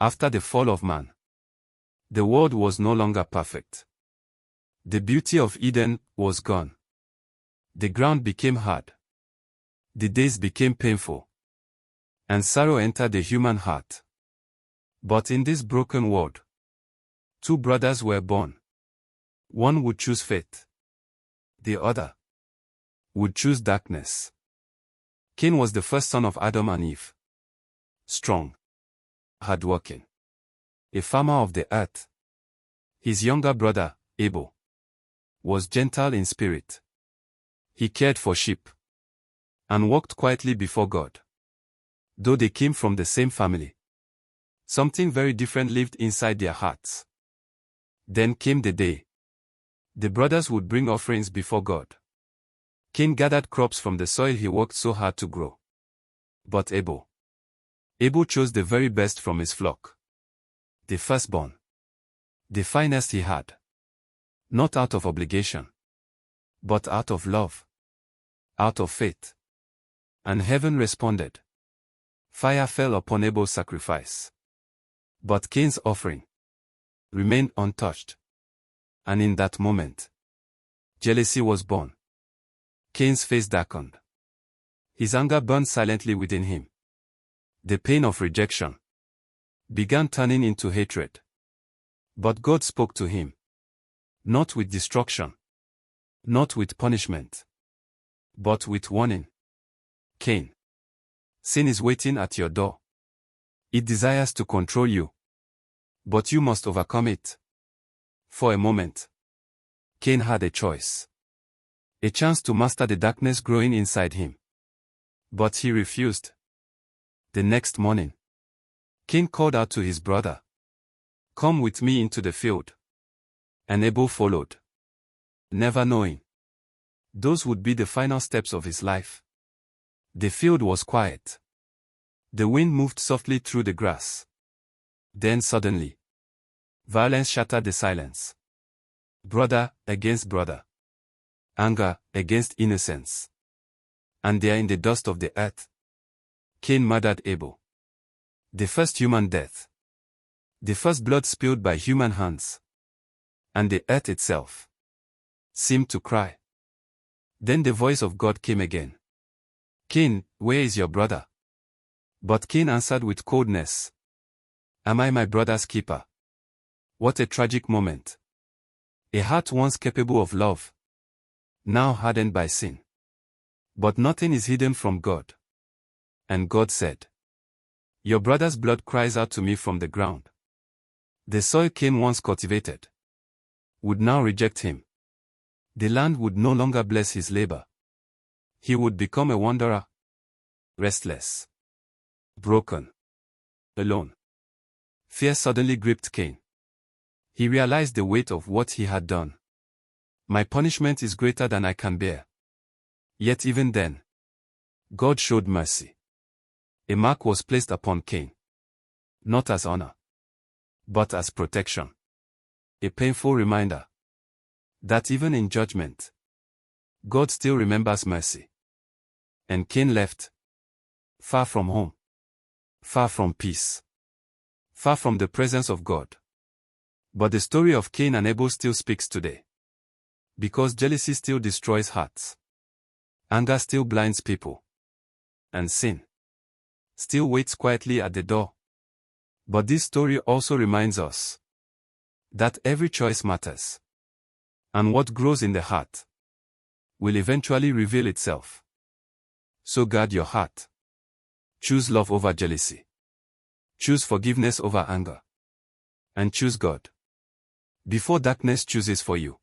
After the fall of man, the world was no longer perfect. The beauty of Eden was gone. The ground became hard. The days became painful. And sorrow entered the human heart. But in this broken world, two brothers were born. One would choose faith. The other would choose darkness. Cain was the first son of Adam and Eve. Strong, hardworking, a farmer of the earth. His younger brother, Abel, was gentle in spirit. He cared for sheep and walked quietly before God. Though they came from the same family, something very different lived inside their hearts. Then came the day the brothers would bring offerings before God. Cain gathered crops from the soil he worked so hard to grow. But Abel chose the very best from his flock. The firstborn. The finest he had. Not out of obligation, but out of love. Out of faith. And heaven responded. Fire fell upon Abel's sacrifice. But Cain's offering remained untouched. And in that moment, jealousy was born. Cain's face darkened. His anger burned silently within him. The pain of rejection began turning into hatred. But God spoke to him. Not with destruction. Not with punishment. But with warning. Cain, sin is waiting at your door. It desires to control you. But you must overcome it. For a moment, Cain had a choice. A chance to master the darkness growing inside him. But he refused. The next morning, Cain called out to his brother, "Come with me into the field." And Abel followed. Never knowing those would be the final steps of his life. The field was quiet. The wind moved softly through the grass. Then suddenly, violence shattered the silence. Brother against brother. Anger against innocence. And there in the dust of the earth, Cain murdered Abel. The first human death. The first blood spilled by human hands. And the earth itself seemed to cry. Then the voice of God came again. "Cain, where is your brother?" But Cain answered with coldness, "Am I my brother's keeper?" What a tragic moment. A heart once capable of love, now hardened by sin. But nothing is hidden from God. And God said, "Your brother's blood cries out to me from the ground." The soil Cain once cultivated would now reject him. The land would no longer bless his labor. He would become a wanderer, restless, broken, alone. Fear suddenly gripped Cain. He realized the weight of what he had done. My punishment is greater than I can bear. Yet even then, God showed mercy. A mark was placed upon Cain. Not as honor, but as protection. A painful reminder that even in judgment, God still remembers mercy. And Cain left, far from home, far from peace, far from the presence of God. But the story of Cain and Abel still speaks today. Because jealousy still destroys hearts. Anger still blinds people. And sin still waits quietly at the door. But this story also reminds us that every choice matters. And what grows in the heart will eventually reveal itself. So guard your heart. Choose love over jealousy. Choose forgiveness over anger. And choose God before darkness chooses for you.